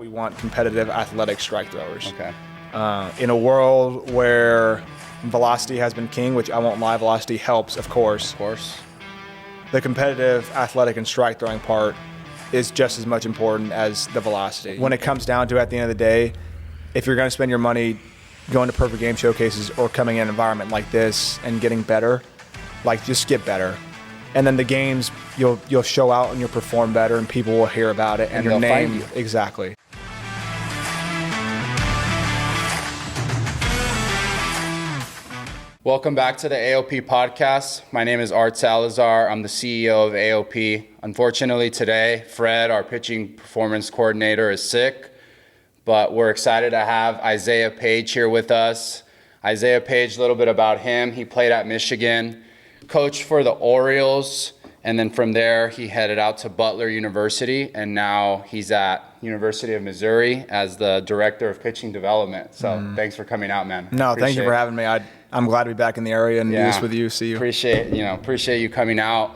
we want competitive athletic strike throwers. Okay. In a world where velocity has been king, which I won't lie, velocity helps, of course. Of course. The competitive athletic and strike throwing part is just as much important as the velocity. When it comes down to it, at the end of the day, if you're going to spend your money going to perfect game showcases or coming in an environment like this and getting better, like just get better. And then the games, you'll show out and you'll perform better and people will hear about it and your name. Exactly. Welcome back to the AOP podcast. My name is Art Salazar. I'm the CEO of AOP. Unfortunately today, Fred, our pitching performance coordinator, is sick, but we're excited to have Isaiah Paige here with us. Isaiah Paige, a little bit about him. He played at Michigan, coached for the Orioles, and then from there he headed out to Butler University, and now he's at University of Missouri as the director of pitching development. So thanks for coming out, man. No, thank you for having me. I'm glad to be back in the area and do this with you. See you. Appreciate you coming out.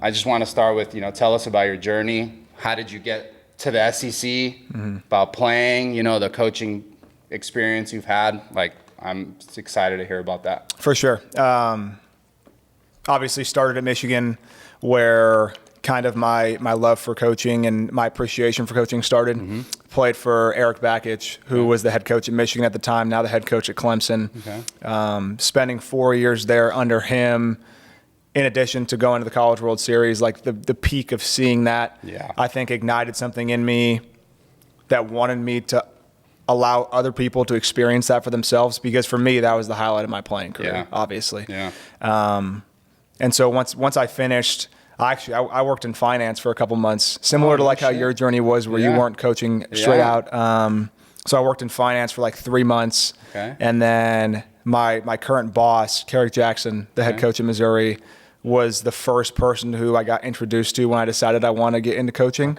I just want to start with, tell us about your journey. How did you get to the SEC? About playing, the coaching experience you've had. Like, I'm excited to hear about that. For sure. Obviously started at Michigan, where kind of my love for coaching and my appreciation for coaching started. Played for Eric Bakich, who was the head coach at Michigan at the time, now the head coach at Clemson. Spending 4 years there under him, in addition to going to the College World Series, like the peak of seeing that, I think ignited something in me that wanted me to allow other people to experience that for themselves, because for me, that was the highlight of my playing career, obviously. And so once I finished, I worked in finance for a couple months, similar to like how your journey was, where you weren't coaching straight out. So I worked in finance for like 3 months. And then my current boss, Kerrick Jackson, the head coach at Missouri, was the first person who I got introduced to when I decided I want to get into coaching.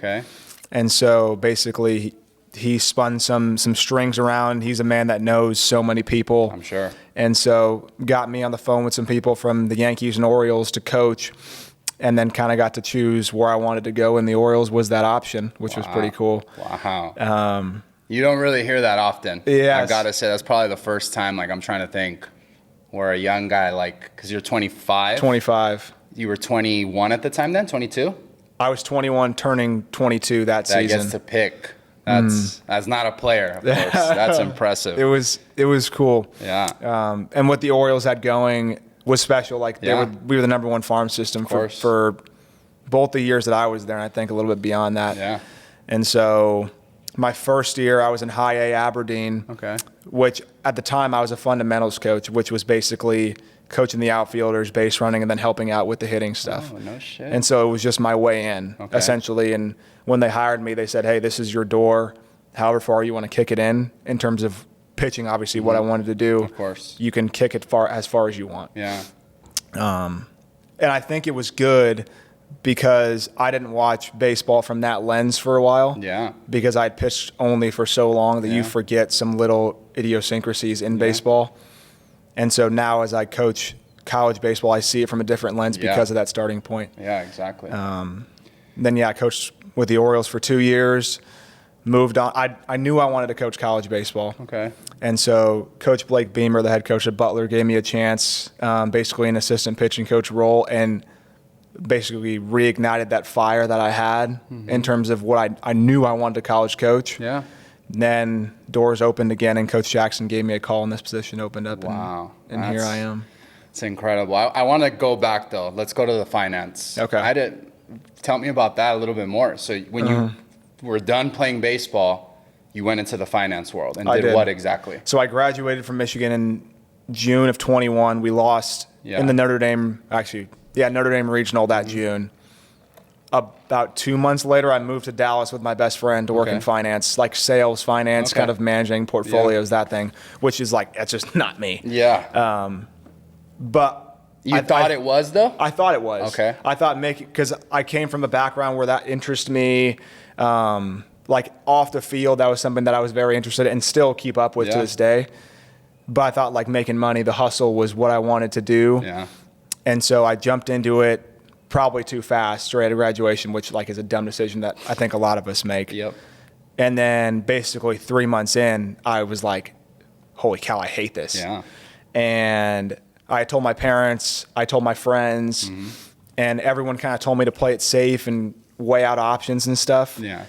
And so basically he spun some strings around. He's a man that knows so many people. I'm sure. And so got me on the phone with some people from the Yankees and Orioles to coach, and then kind of got to choose where I wanted to go, and the Orioles was that option, which was pretty cool. Wow. You don't really hear that often. I got to say, that's probably the first time, like, I'm trying to think, where a young guy, like, because you're 25. 25. You were 21 at the time then, 22? I was 21 turning 22 that season. That gets to pick. That's not a player, of course. That's impressive. It was cool. And what the Orioles had going was special. Like we were the number one farm system for both the years that I was there, and I think a little bit beyond that. And so my first year I was in high A Aberdeen, which at the time I was a fundamentals coach, which was basically coaching the outfielders, base running, and then helping out with the hitting stuff. Oh, no shit. And so it was just my way in, essentially. And when they hired me, they said, hey, this is your door. However far you want to kick it in terms of pitching, obviously, what I wanted to do. Of course. You can kick it as far as you want. And I think it was good because I didn't watch baseball from that lens for a while. Because I had pitched only for so long that you forget some little idiosyncrasies in baseball. And so now as I coach college baseball, I see it from a different lens because of that starting point. Exactly. Then, I coached with the Orioles for 2 years, moved on. I knew I wanted to coach college baseball. And so Coach Blake Beamer, the head coach at Butler, gave me a chance, basically an assistant pitching coach role, and basically reignited that fire that I had in terms of what I knew I wanted to college coach. Then doors opened again, and Coach Jackson gave me a call, and this position opened up. And here I am. It's incredible. I want to go back, though. Let's go to the finance. Tell me about that a little bit more. So when you were done playing baseball, you went into the finance world and did what exactly? So I graduated from Michigan in June of 21. We lost in the Notre Dame regional that June. About 2 months later, I moved to Dallas with my best friend to work in finance, like sales, finance, kind of managing portfolios, that thing, which is like, that's just not me. But you thought it was, though? I thought it was. I thought because I came from a background where that interested me. Like off the field, that was something that I was very interested in and still keep up with to this day. But I thought like making money, the hustle was what I wanted to do. And so I jumped into it probably too fast straight out of graduation, which like is a dumb decision that I think a lot of us make. And then basically 3 months in, I was like, holy cow, I hate this. Yeah. And I told my parents, I told my friends, and everyone kind of told me to play it safe and weigh out options and stuff. Yeah.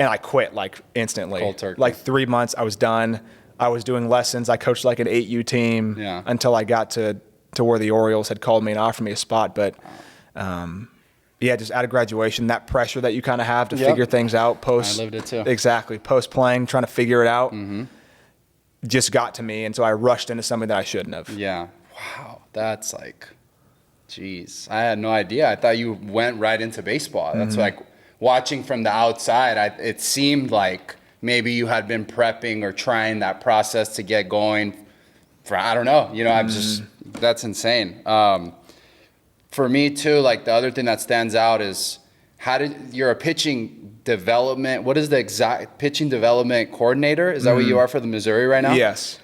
And I quit like instantly. Cold turkey. Like 3 months, I was done. I was doing lessons. I coached like an 8U team until I got to where the Orioles had called me and offered me a spot. But yeah, just out of graduation, that pressure that you kind of have to figure things out post. I lived it too. Exactly. Post playing, trying to figure it out, just got to me. And so I rushed into something that I shouldn't have. Yeah. Wow. That's like, geez. I had no idea. I thought you went right into baseball. That's like watching from the outside. It seemed like maybe you had been prepping or trying that process to get going for, I don't know. You know, I'm just, that's insane. For me too, like the other thing that stands out is you're a pitching development, what is the exact pitching development coordinator? Is that what you are for the Missouri right now? Yes.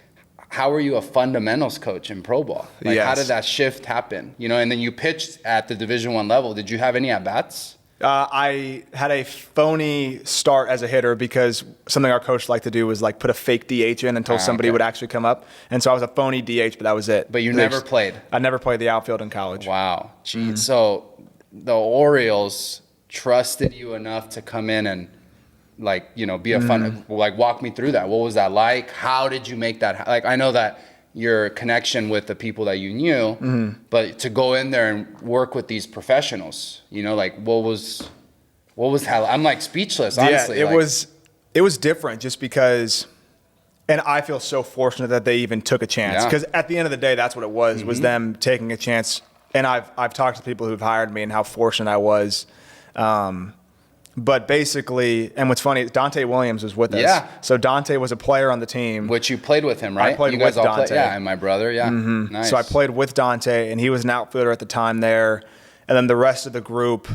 How were you a fundamentals coach in pro ball? Like how did that shift happen? You know, and then you pitched at the Division I level. Did you have any at-bats? I had a phony start as a hitter because something our coach liked to do was like put a fake DH in until somebody would actually come up. And so I was a phony DH, but that was it. But you never played? I never played the outfield in college. Wow. Geez. So the Orioles trusted you enough to come in and like, you know, be a fun, like walk me through that. What was that like? How did you make that? Like, I know that your connection with the people that you knew, but to go in there and work with these professionals, you know, like what was how, I'm like speechless, honestly. Yeah, it was different just because, and I feel so fortunate that they even took a chance because at the end of the day, that's what it was them taking a chance. And I've talked to people who've hired me and how fortunate I was. But basically, and what's funny, Dante Williams was with us. Yeah. So Dante was a player on the team. Which you played with him, right? I played you guys with all Dante. Yeah, and my brother, yeah. Nice. So I played with Dante, and he was an outfielder at the time there. And then the rest of the group,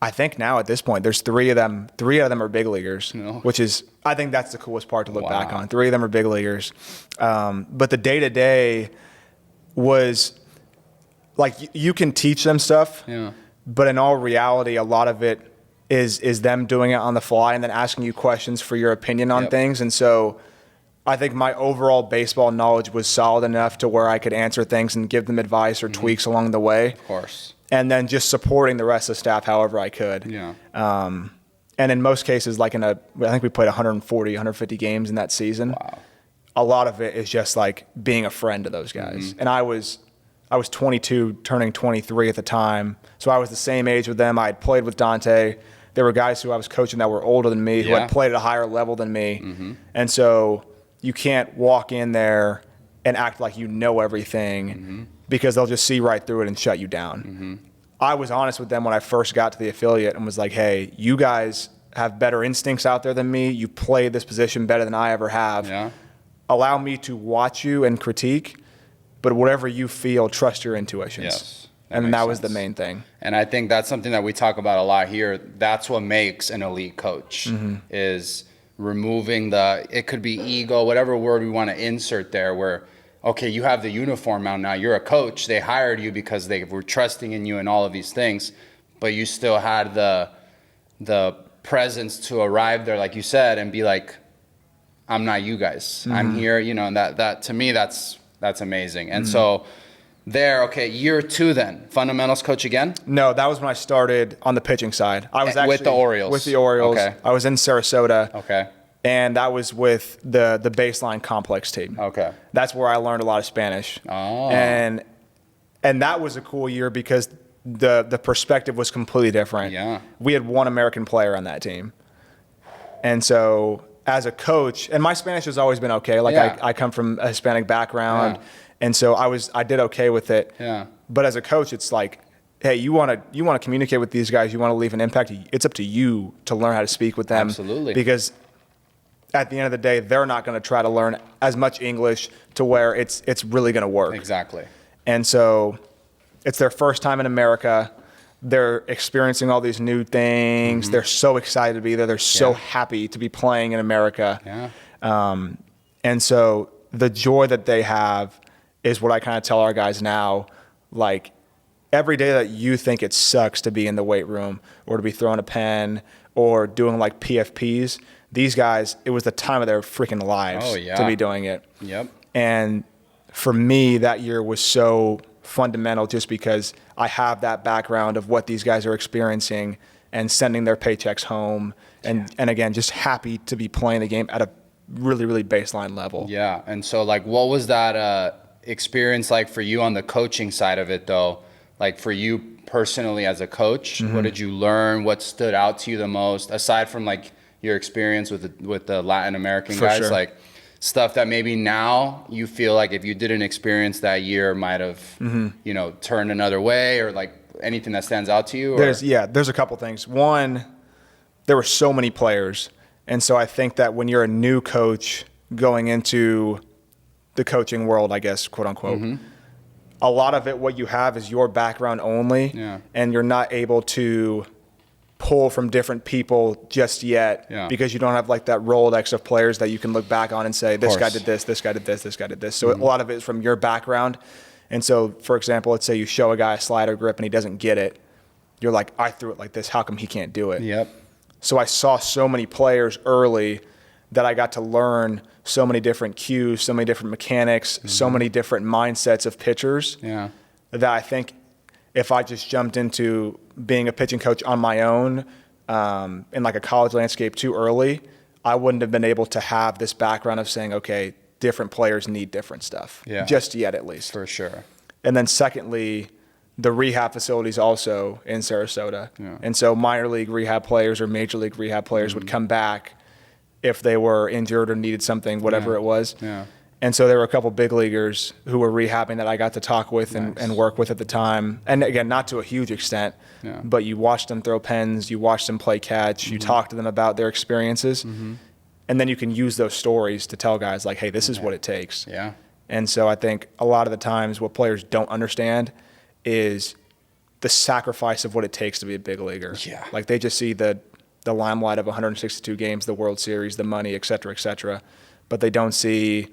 I think now at this point, there's three of them. Three of them are big leaguers, which is, I think that's the coolest part to look back on. Three of them are big leaguers. But the day-to-day was, like, you can teach them stuff, but in all reality, a lot of it is them doing it on the fly and then asking you questions for your opinion on things. And so I think my overall baseball knowledge was solid enough to where I could answer things and give them advice or tweaks along the way. Of course. And then just supporting the rest of the staff however I could. Yeah. And in most cases, like I think we played 140, 150 games in that season. Wow. A lot of it is just like being a friend to those guys. And I was 22, turning 23 at the time. So I was the same age with them. I had played with Dante. There were guys who I was coaching that were older than me, who had played at a higher level than me. And so you can't walk in there and act like you know everything because they'll just see right through it and shut you down. I was honest with them when I first got to the affiliate and was like, hey, you guys have better instincts out there than me. You play this position better than I ever have. Yeah. Allow me to watch you and critique, but whatever you feel, trust your intuitions. Yes. And that was the main thing. And I think that's something that we talk about a lot here. That's what makes an elite coach is removing it could be ego, whatever word we want to insert there, where, okay, you have the uniform out now. You're a coach. They hired you because they were trusting in you and all of these things, but you still had the presence to arrive there, like you said, and be like, I'm not you guys. I'm here, you know, and that to me, that's amazing. And so okay, year 2 then, fundamentals coach again? No, that was when I started on the pitching side. I was actually with the Orioles. With the Orioles. Okay. I was in Sarasota. Okay. And that was with the baseline complex team. Okay. That's where I learned a lot of Spanish. Oh. And that was a cool year because the perspective was completely different. Yeah. We had one American player on that team. And so as a coach, and my Spanish has always been okay. Like I come from a Hispanic background. Yeah. And so I did okay with it. Yeah. But as a coach, it's like, hey, you want to communicate with these guys, you want to leave an impact. It's up to you to learn how to speak with them. Absolutely. Because at the end of the day, they're not going to try to learn as much English to where it's really going to work. Exactly. And so it's their first time in America. They're experiencing all these new things. They're so excited to be there. They're so happy to be playing in America. Yeah. And so the joy that they have is what I kind of tell our guys now. Like, every day that you think it sucks to be in the weight room or to be throwing a pen or doing like PFPs, These guys, it was the time of their freaking lives to be doing it. Yep. And for me, that year was so fundamental just because I have that background of what these guys are experiencing and sending their paychecks home. And again, just happy to be playing the game at a really, really baseline level. Yeah. And so, like, what was that experience like for you on the coaching side of it, though? Like, for you personally as a coach, what did you learn? What stood out to you the most, aside from, like, your experience with the Latin American guys? Sure. Like, stuff that maybe now you feel like if you didn't experience that year might have, you know, turned another way, or, like, anything that stands out to you? Or? There's a couple things. One, there were so many players. And so I think that when you're a new coach going into the coaching world, I guess, quote unquote, a lot of it, what you have is your background only, and you're not able to pull from different people just yet because you don't have like that Rolodex of players that you can look back on and say, this guy did this, this guy did this, this guy did this. So a lot of it is from your background. And so, for example, let's say you show a guy a slider grip and he doesn't get it. You're like, I threw it like this. How come he can't do it? Yep. So I saw so many players early that I got to learn so many different cues, so many different mechanics, so many different mindsets of pitchers that I think if I just jumped into being a pitching coach on my own in like a college landscape too early, I wouldn't have been able to have this background of saying, okay, different players need different stuff, just yet at least. For sure. And then secondly, the rehab facilities also in Sarasota. And so minor league rehab players or major league rehab players would come back if they were injured or needed something, whatever it was. And so there were a couple big leaguers who were rehabbing that I got to talk with and work with at the time. And again, not to a huge extent, but you watched them throw pens, you watched them play catch, you talk to them about their experiences. And then you can use those stories to tell guys like, hey, this is what it takes. And so I think a lot of the times what players don't understand is the sacrifice of what it takes to be a big leaguer. Like they just see the limelight of 162 games, the World Series, the money, et cetera, but they don't see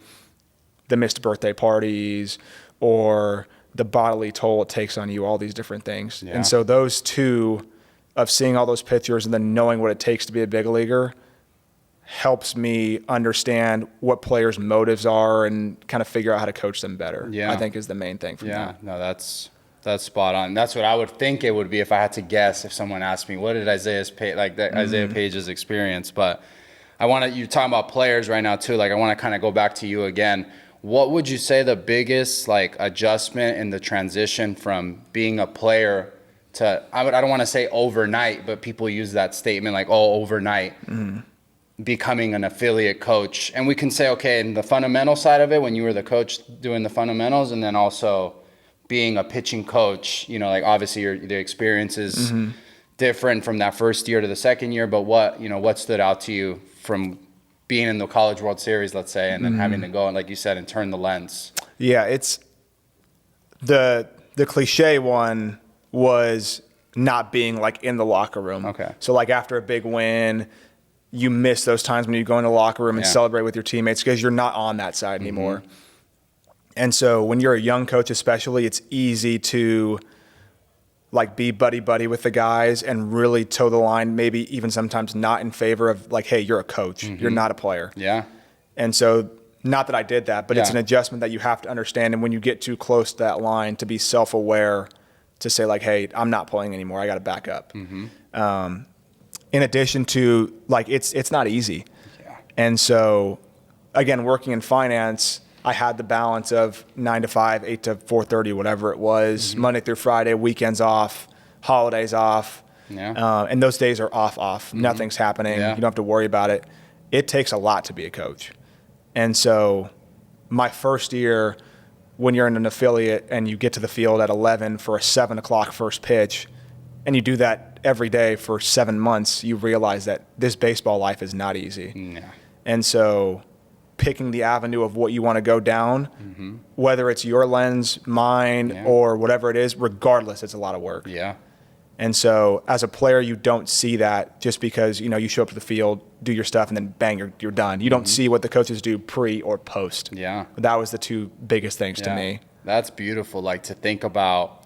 the missed birthday parties or the bodily toll it takes on you, all these different things. And so those two of seeing all those pictures and then knowing what it takes to be a big leaguer helps me understand what players' motives are and kind of figure out how to coach them better. I think is the main thing for me. No, that's spot on. That's what I would think it would be if I had to guess, if someone asked me, what did Isaiah Paige's experience? But I want to, you're talking about players right now too. Like I want to kind of go back to you again. What would you say the biggest like adjustment in the transition from being a player to, I don't want to say overnight, but people use that statement like, oh, overnight, becoming an affiliate coach. And we can say, okay, in the fundamental side of it, when you were the coach doing the fundamentals, and then also being a pitching coach, you know, like obviously the experience is different from that first year to the second year, but what stood out to you from being in the College World Series, let's say, and then having to go and, like you said, and turn the lens? Yeah, it's the cliche one was not being like in the locker room. Okay. So like after a big win, you miss those times when you go in the locker room and celebrate with your teammates because you're not on that side anymore. And so when you're a young coach especially, it's easy to like be buddy-buddy with the guys and really toe the line, maybe even sometimes not in favor of like, hey, you're a coach. You're not a player. And so not that I did that, but it's an adjustment that you have to understand. And when you get too close to that line, to be self-aware, to say like, hey, I'm not playing anymore. I got to back up. In addition to like, it's not easy. And so again, working in finance, I had the balance of 9 to 5, 8 to 4:30, whatever it was, Monday through Friday, weekends off, holidays off. And those days are off. Nothing's happening. You don't have to worry about it. It takes a lot to be a coach. And so my first year, when you're in an affiliate and you get to the field at 11 for a 7 o'clock first pitch, and you do that every day for 7 months, you realize that this baseball life is not easy. And so picking the avenue of what you want to go down, whether it's your lens, mine, or whatever it is, regardless, it's a lot of work. And so as a player, you don't see that just because, you know, you show up to the field, do your stuff, and then bang, you're done. You don't see what the coaches do pre or post. That was the two biggest things to me. That's beautiful, like to think about.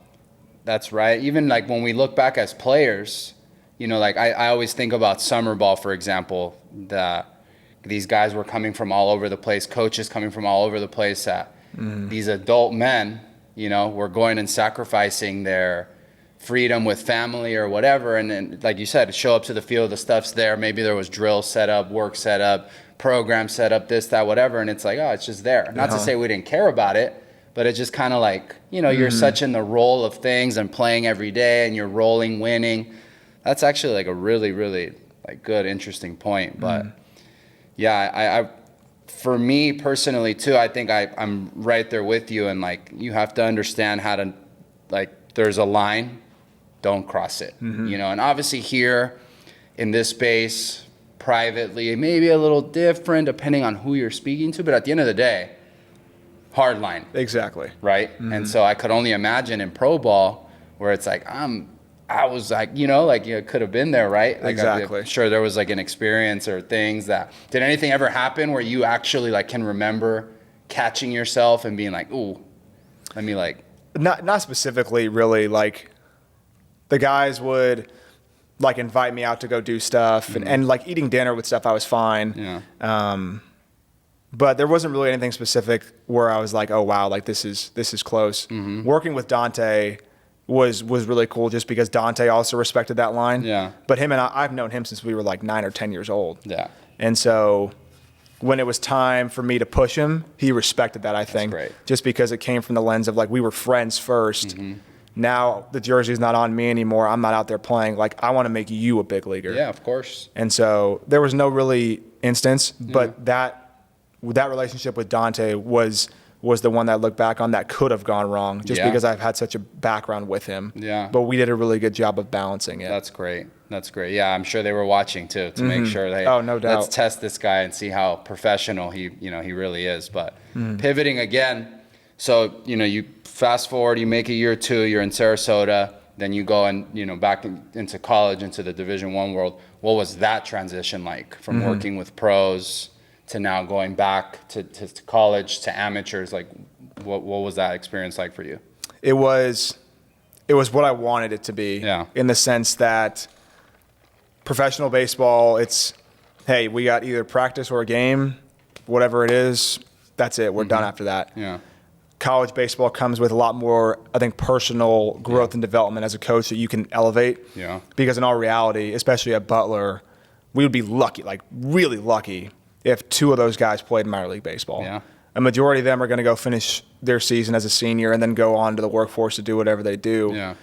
That's right. Even like when we look back as players, You know, like I always think about summer ball, for example, that these guys were coming from all over the place, coaches coming from all over the place, that these adult men, you know, were going and sacrificing their freedom with family or whatever. And then, like you said, show up to the field, the stuff's there. Maybe there was drill set up, work set up, program set up, this, that, whatever. And it's like, oh, it's just there. Not to say we didn't care about it, but it's just kind of like, you know, you're such in the role of things and playing every day and you're rolling, winning. That's actually like a really, really like good, interesting point. But yeah, I for me personally too, I think I'm right there with you. And like, you have to understand how to, like, there's a line, don't cross it, you know? And obviously here in this space, privately, it may be a little different depending on who you're speaking to, but at the end of the day, hard line. Exactly. Right? And so I could only imagine in pro ball where it's like, I was like, you know, like you could have been there, right? Like, Exactly. I'm sure there was like an experience or things that, did anything ever happen where you actually like can remember catching yourself and being like, ooh, let me like. Not specifically really, like the guys would like invite me out to go do stuff and like eating dinner with stuff I was fine. Yeah. But there wasn't really anything specific where I was like, oh wow, like this is close. Working with Dante was really cool just because Dante also respected that line. Yeah. But him and I've known him since we were like 9 or 10 years old. Yeah. And so when it was time for me to push him, he respected that, I think. great. Just because it came from the lens of like we were friends first. Now the jersey's not on me anymore. I'm not out there playing. Like I want to make you a big leaguer. Yeah, of course. And so there was no really instance, but that relationship with Dante was the one that I look back on that could have gone wrong just because I've had such a background with him. Yeah. But we did a really good job of balancing it. That's great. That's great. Yeah, I'm sure they were watching too to make sure they. Oh, no doubt. Let's test this guy and see how professional he really is. But pivoting again, so you fast forward, you make a year or two, you're in Sarasota, then you go and back into college, into the Division I world. What was that transition like from working with pros to now going back to college to amateurs? Like, what was that experience like for you? It was what I wanted it to be. Yeah. In the sense that professional baseball, it's, hey, we got either practice or a game, whatever it is, that's it. We're done after that. Yeah. College baseball comes with a lot more, I think, personal growth and development as a coach that you can elevate. Yeah. Because in all reality, especially at Butler, we would be lucky, like really lucky, if 2 of those guys played minor league baseball. Yeah. A majority of them are going to go finish their season as a senior and then go on to the workforce to do whatever they do. Yeah.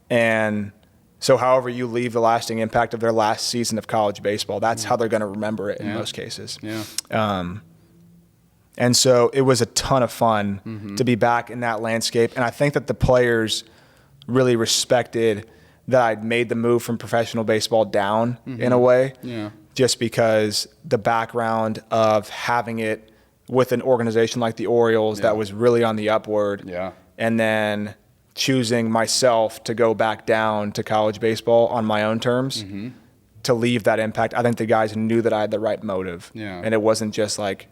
And so however you leave the lasting impact of their last season of college baseball, that's how they're going to remember it in most cases. Yeah. And so it was a ton of fun to be back in that landscape. And I think that the players really respected that I'd made the move from professional baseball down in a way. Yeah. Just because the background of having it with an organization like the Orioles that was really on the upward. Yeah. And then choosing myself to go back down to college baseball on my own terms to leave that impact. I think the guys knew that I had the right motive. Yeah. And it wasn't just like,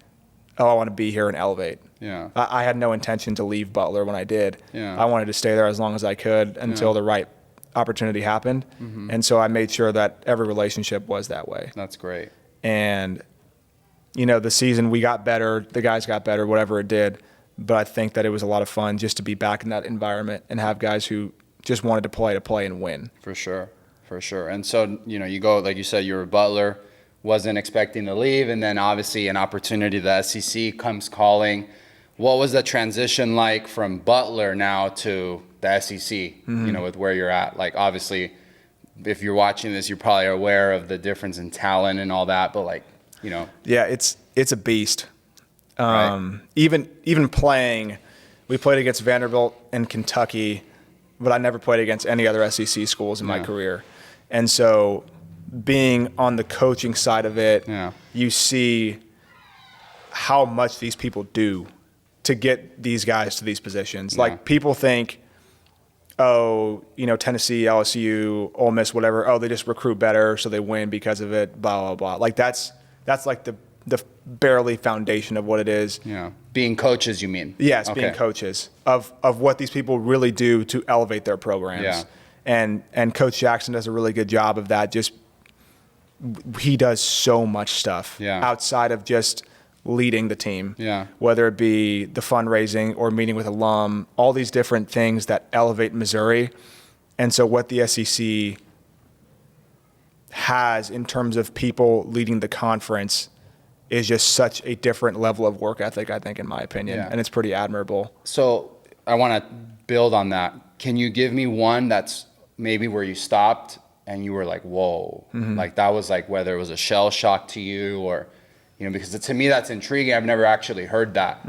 oh, I want to be here and elevate. Yeah. I had no intention to leave Butler when I did. Yeah. I wanted to stay there as long as I could until the right opportunity happened. And so I made sure that every relationship was that way. That's great. And, the season we got better, the guys got better, whatever it did. But I think that it was a lot of fun just to be back in that environment and have guys who just wanted to play and win. For sure. For sure. And so, you go, like you said, you were a Butler, wasn't expecting to leave. And then obviously an opportunity, the SEC comes calling. What was the transition like from Butler now to the SEC, with where you're at? Like, obviously, if you're watching this, you're probably aware of the difference in talent and all that, but like, Yeah, it's a beast. Right. Even playing, we played against Vanderbilt and Kentucky, but I never played against any other SEC schools in my career. And so being on the coaching side of it, you see how much these people do to get these guys to these positions. Like, people think, oh, Tennessee, LSU, Ole Miss, whatever, oh, they just recruit better so they win because of it, blah, blah, blah. Like, that's like the barely foundation of what it is. Yeah. Being coaches, you mean? Yes, Okay. being coaches of what these people really do to elevate their programs. Yeah. And Coach Jackson does a really good job of that. Just he does so much stuff outside of just leading the team, whether it be the fundraising or meeting with alum, all these different things that elevate Missouri. And so what the SEC has in terms of people leading the conference is just such a different level of work ethic, I think, in my opinion. And it's pretty admirable. So I want to build on that. Can you give me one that's maybe where you stopped and you were like, whoa, like that was like whether it was a shell shock to you or, you know, because to me that's intriguing. I've never actually heard that.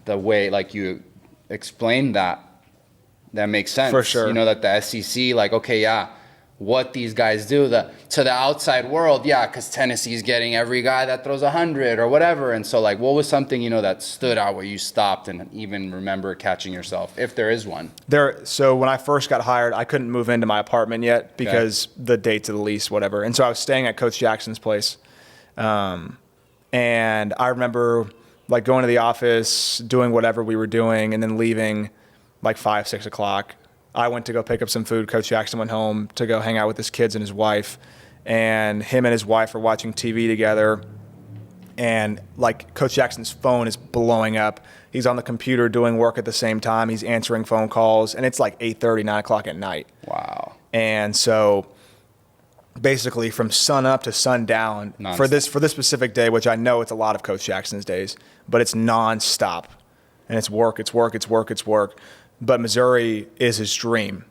The way like you explained that makes sense. For sure. You know, that the SEC, like, okay, what these guys do to the outside world, because Tennessee's getting every guy that throws 100 or whatever. And so like, what was something, you know, that stood out where you stopped and even remember catching yourself, if there is one? So when I first got hired, I couldn't move into my apartment yet because the dates of the lease, whatever. And so I was staying at Coach Jackson's place. And I remember like going to the office, doing whatever we were doing, and then leaving like 5, 6 o'clock. I went to go pick up some food. Coach Jackson went home to go hang out with his kids and his wife. And him and his wife are watching TV together. And like Coach Jackson's phone is blowing up. He's on the computer doing work at the same time. He's answering phone calls. And it's like 8:30, 9 o'clock at night. Wow. And so basically from sun up to sundown for this specific day, which I know it's a lot of Coach Jackson's days, but it's nonstop. And it's work, it's work, it's work, it's work. But Missouri is his dream.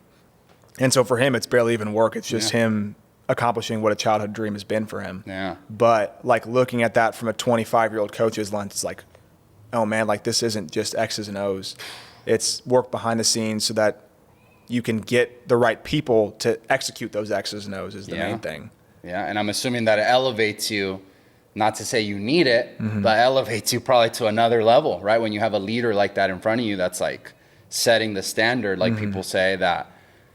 And so for him, it's barely even work. It's just him accomplishing what a childhood dream has been for him. Yeah. But like looking at that from a 25-year-old coach's lens, it's like, oh man, like this isn't just X's and O's. It's work behind the scenes so that you can get the right people to execute those X's and O's is the main thing. Yeah, and I'm assuming that it elevates you, not to say you need it, but elevates you probably to another level, right? When you have a leader like that in front of you, that's like setting the standard. Like people say that,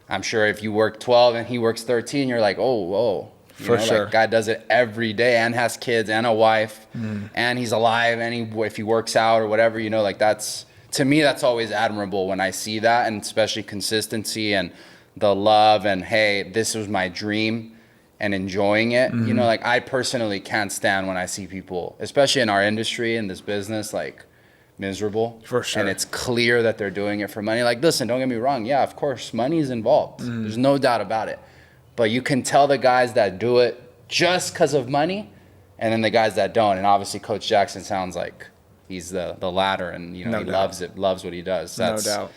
I'm sure if you work 12 and he works 13, you're like, oh, whoa. For sure. Like, guy does it every day and has kids and a wife and he's alive and if he works out or whatever, you know, like that's, to me, that's always admirable when I see that, and especially consistency and the love and, hey, this was my dream and enjoying it. You know, like I personally can't stand when I see people, especially in our industry, in this business, like miserable. For sure. And it's clear that they're doing it for money. Like, listen, don't get me wrong. Yeah, of course, money is involved. There's no doubt about it. But you can tell the guys that do it just because of money and then the guys that don't. And obviously Coach Jackson sounds like he's the latter, and you know, he loves it, loves what he does. That's, no doubt.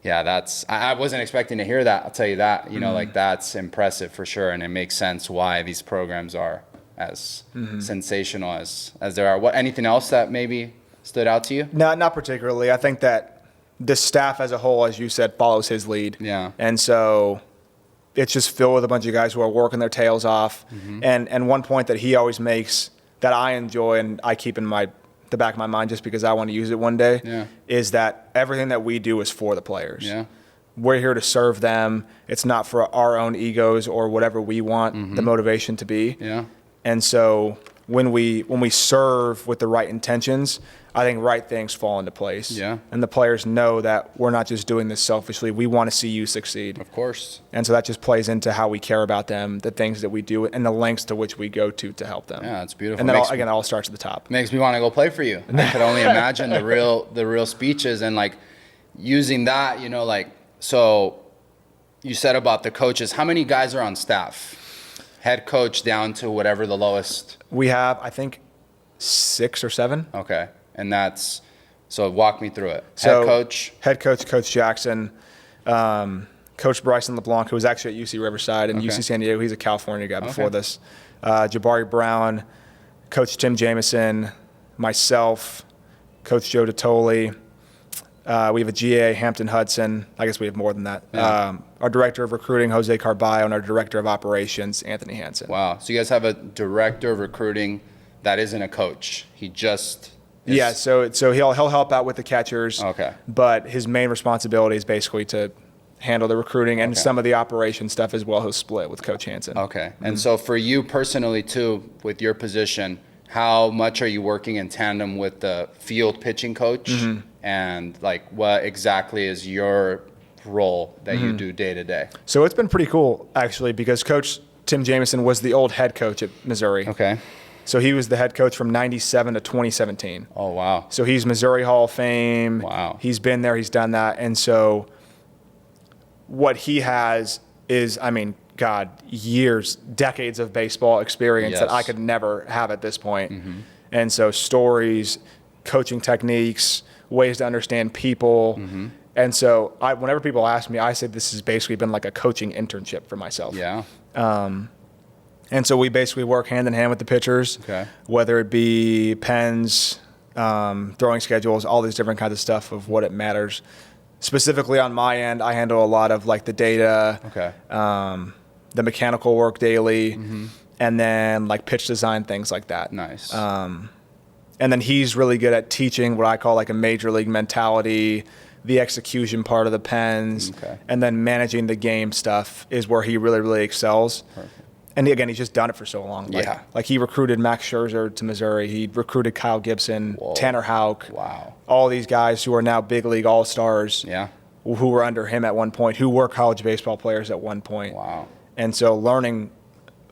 Yeah, that's, I wasn't expecting to hear that. I'll tell you that, you know, like that's impressive for sure. And it makes sense why these programs are as sensational as there are. What, anything else that maybe stood out to you? No, not particularly. I think that the staff as a whole, as you said, follows his lead. Yeah. And so it's just filled with a bunch of guys who are working their tails off. And one point that he always makes that I enjoy and I keep in the back of my mind just because I want to use it one day is that everything that we do is for the players. Yeah. We're here to serve them. It's not for our own egos or whatever we want the motivation to be. Yeah. And so when we serve with the right intentions, I think right things fall into place. Yeah. And the players know that we're not just doing this selfishly. We want to see you succeed. Of course. And so that just plays into how we care about them, the things that we do, and the lengths to which we go to help them. Yeah, it's beautiful. And then again, it all starts at the top. Makes me want to go play for you. I could only imagine the real speeches and like using that, you know, like, so you said about the coaches, how many guys are on staff? Head coach down to whatever the lowest. We have, I think, 6 or 7. Okay. And that's, so walk me through it. So, Head coach, Coach Jackson, Coach Bryson LeBlanc, who was actually at UC Riverside and UC San Diego. He's a California guy before this. Jabari Brown, Coach Tim Jamison, myself, Coach Joe Dottoli. We have a GA, Hampton Hudson. I guess we have more than that. Yeah. Our director of recruiting, Jose Carballo, and our director of operations, Anthony Hansen. Wow. So you guys have a director of recruiting that isn't a coach. He just is. Yeah, so he'll help out with the catchers. Okay. But his main responsibility is basically to handle the recruiting and some of the operation stuff as well. He'll split with Coach Hansen. Okay. And so for you personally too, with your position, how much are you working in tandem with the field pitching coach? And like what exactly is your role that you do day to day? So it's been pretty cool, actually, because Coach Tim Jamison was the old head coach at Missouri. Okay. So he was the head coach from 97 to 2017. Oh, wow. So he's Missouri Hall of Fame. Wow. He's been there. He's done that. And so what he has is, I mean, God, years, decades of baseball experience that I could never have at this point. And so stories, coaching techniques, ways to understand people. And so whenever people ask me, I say this has basically been like a coaching internship for myself. Yeah. And so we basically work hand in hand with the pitchers, whether it be pens, throwing schedules, all these different kinds of stuff of what it matters. Specifically on my end, I handle a lot of like the data, the mechanical work daily, and then like pitch design, things like that. Nice. And then he's really good at teaching what I call like a major league mentality, the execution part of the pens, and then managing the game stuff is where he really, really excels. Perfect. And again, he's just done it for so long. Like he recruited Max Scherzer to Missouri. He recruited Kyle Gibson, Tanner Houck. Wow. All these guys who are now big league all-stars who were under him at one point, who were college baseball players at one point. Wow. And so learning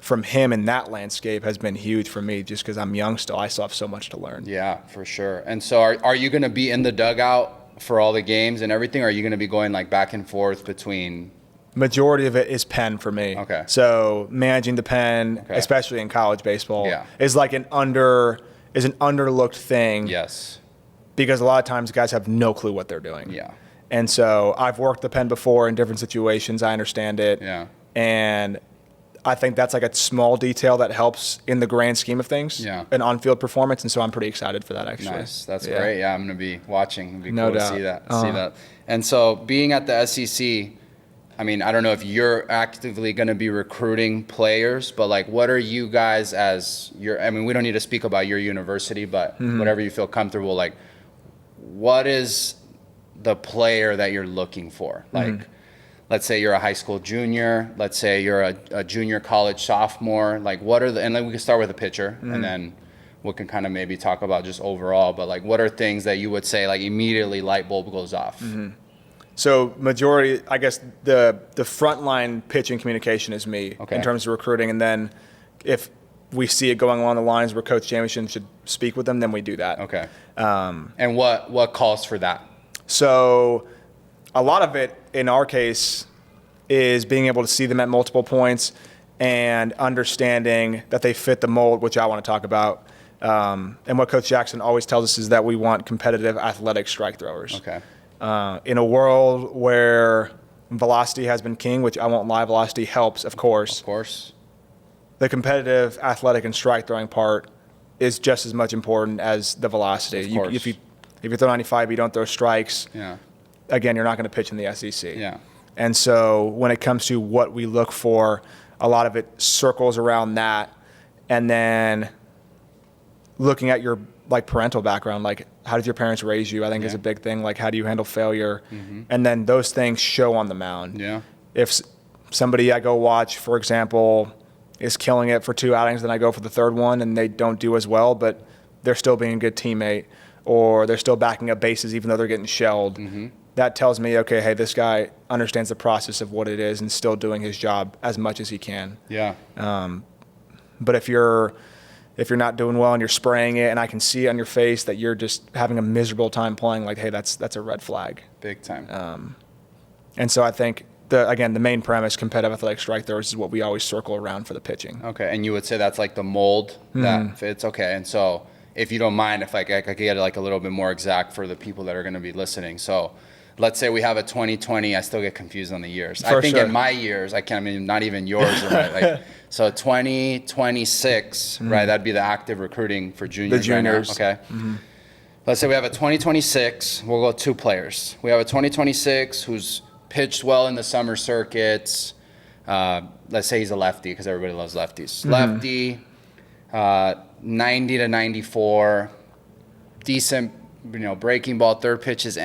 from him in that landscape has been huge for me just because I'm young still. I still have so much to learn. Yeah, for sure. And so are you going to be in the dugout for all the games and everything? Or are you going to be going like back and forth between? Majority of it is pen for me. Okay. So managing the pen, especially in college baseball, is like an underlooked thing. Yes. Because a lot of times guys have no clue what they're doing. Yeah. And so I've worked the pen before in different situations. I understand it. Yeah. And I think that's like a small detail that helps in the grand scheme of things. Yeah. An on-field performance. And so I'm pretty excited for that, actually. Nice. That's great. Yeah, I'm going to be watching. It'd be No cool doubt. to see that. See that. And so being at the SEC, I mean, I don't know if you're actively going to be recruiting players, but like, what are you guys I mean, we don't need to speak about your university, but whatever you feel comfortable, like, what is the player that you're looking for? Like, let's say you're a high school junior, let's say you're a junior college sophomore, like and then we can start with a pitcher and then we can kind of maybe talk about just overall, but like, what are things that you would say, like immediately light bulb goes off? So majority, I guess the frontline pitching communication is me in terms of recruiting. And then if we see it going along the lines where Coach Jamison should speak with them, then we do that. Okay. And what calls for that? So a lot of it in our case is being able to see them at multiple points and understanding that they fit the mold, which I want to talk about. And what Coach Jackson always tells us is that we want competitive athletic strike throwers. Okay. In a world where velocity has been king, which I won't lie, velocity helps, of course. Of course. The competitive, athletic, and strike throwing part is just as much important as the velocity. Of course. If you throw 95, you don't throw strikes. Yeah. Again, you're not going to pitch in the SEC. Yeah. And so when it comes to what we look for, a lot of it circles around that, and then looking at your like parental background, like how did your parents raise you, I think is a big thing. Like how do you handle failure? And then those things show on the mound. Yeah. If somebody I go watch, for example, is killing it for 2 outings, then I go for the third one and they don't do as well, but they're still being a good teammate or they're still backing up bases even though they're getting shelled. That tells me, okay, hey, this guy understands the process of what it is and still doing his job as much as he can. Yeah. But if you're not doing well and you're spraying it and I can see on your face that you're just having a miserable time playing, like, hey, that's a red flag. Big time. And so I think, the main premise, competitive athletic strike throwers, is what we always circle around for the pitching. Okay, and you would say that's like the mold that fits? Okay, and so if you don't mind, if I could get like a little bit more exact for the people that are going to be listening. So let's say we have a 2020, I still get confused on the years. I think in my years, not even yours, right? Like, so 2026, right? That'd be the active recruiting for juniors. The juniors. Right now, okay. Let's say we have a 2026. We'll go 2 players. We have a 2026 who's pitched well in the summer circuits. Let's say he's a lefty because everybody loves lefties. Lefty, 90 to 94, decent, breaking ball, third pitch is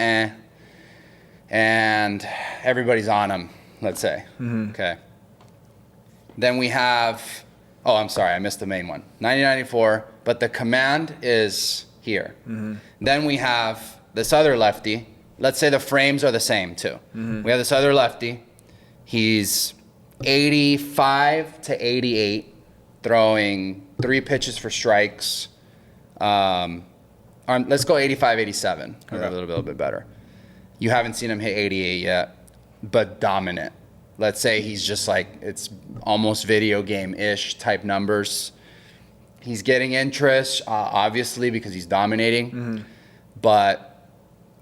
and everybody's on him, let's say. Okay. Then we have, I'm sorry, I missed the main one. 90-94, but the command is here. Then we have this other lefty, let's say the frames are the same too. We have this other lefty. He's 85 to 88, throwing 3 pitches for strikes. Let's go 85, 87. A little bit better. You haven't seen him hit 88 yet, but dominant. Let's say he's just like, it's almost video game-ish type numbers. He's getting interest, obviously, because he's dominating, but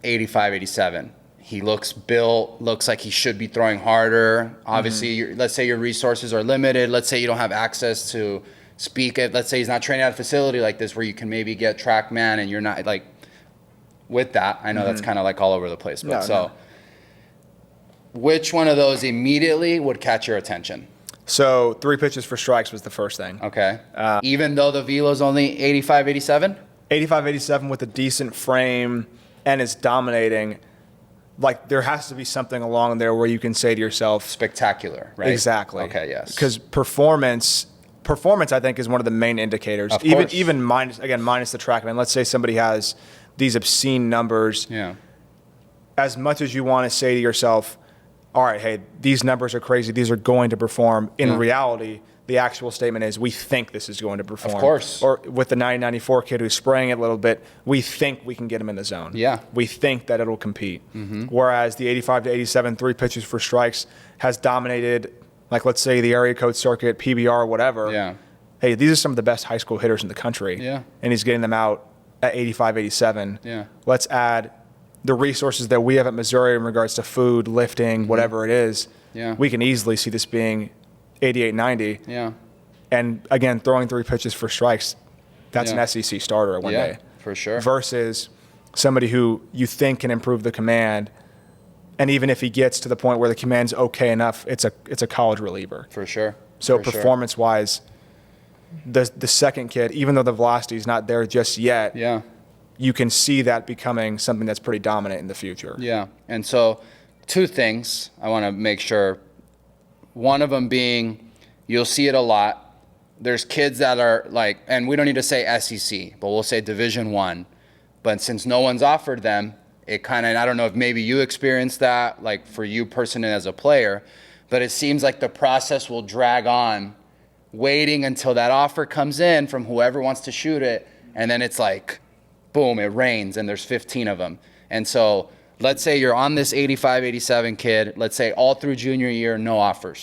85, 87. He looks built, looks like he should be throwing harder. Obviously, let's say your resources are limited. Let's say you don't have access to speak at, let's say he's not training at a facility like this where you can maybe get TrackMan and you're not like, with that, I know that's kind of like all over the place. But which one of those immediately would catch your attention? So 3 pitches for strikes was the first thing. Okay. Even though the velo's only 85, 87? 85, 87 with a decent frame and is dominating. Like, there has to be something along there where you can say to yourself, spectacular, right? Exactly. Okay, yes. Because performance, I think, is one of the main indicators. Of course. Even minus the TrackMan. Let's say somebody has these obscene numbers. Yeah. As much as you want to say to yourself, all right, hey, these numbers are crazy, these are going to perform. In reality, the actual statement is, we think this is going to perform. Of course. Or with the 90-94 kid who's spraying it a little bit, we think we can get him in the zone. Yeah. We think that it'll compete. Whereas the 85 to 87, 3 pitches for strikes has dominated, like, let's say the area code circuit, PBR, whatever. Yeah. Hey, these are some of the best high school hitters in the country. Yeah. And he's getting them out at 85, 87. Yeah. Let's add the resources that we have at Missouri in regards to food, lifting, whatever it is. Yeah. We can easily see this being 88, 90. Yeah. And again, throwing 3 pitches for strikes, that's an SEC starter one day. For sure. Versus somebody who you think can improve the command, and even if he gets to the point where the command's okay enough, it's a college reliever. For sure. So For sure. performance-wise, the second kid, even though the velocity is not there just yet, you can see that becoming something that's pretty dominant in the future. Yeah. And so 2 things I want to make sure. One of them being, you'll see it a lot. There's kids that are like, and we don't need to say SEC, but we'll say Division I. But since no one's offered them, it kind of, I don't know if maybe you experienced that, like for you personally as a player, but it seems like the process will drag on, waiting until that offer comes in from whoever wants to shoot it. And then it's like, boom, it rains and there's 15 of them. And so let's say you're on this 85, 87 kid. Let's say all through junior year, no offers.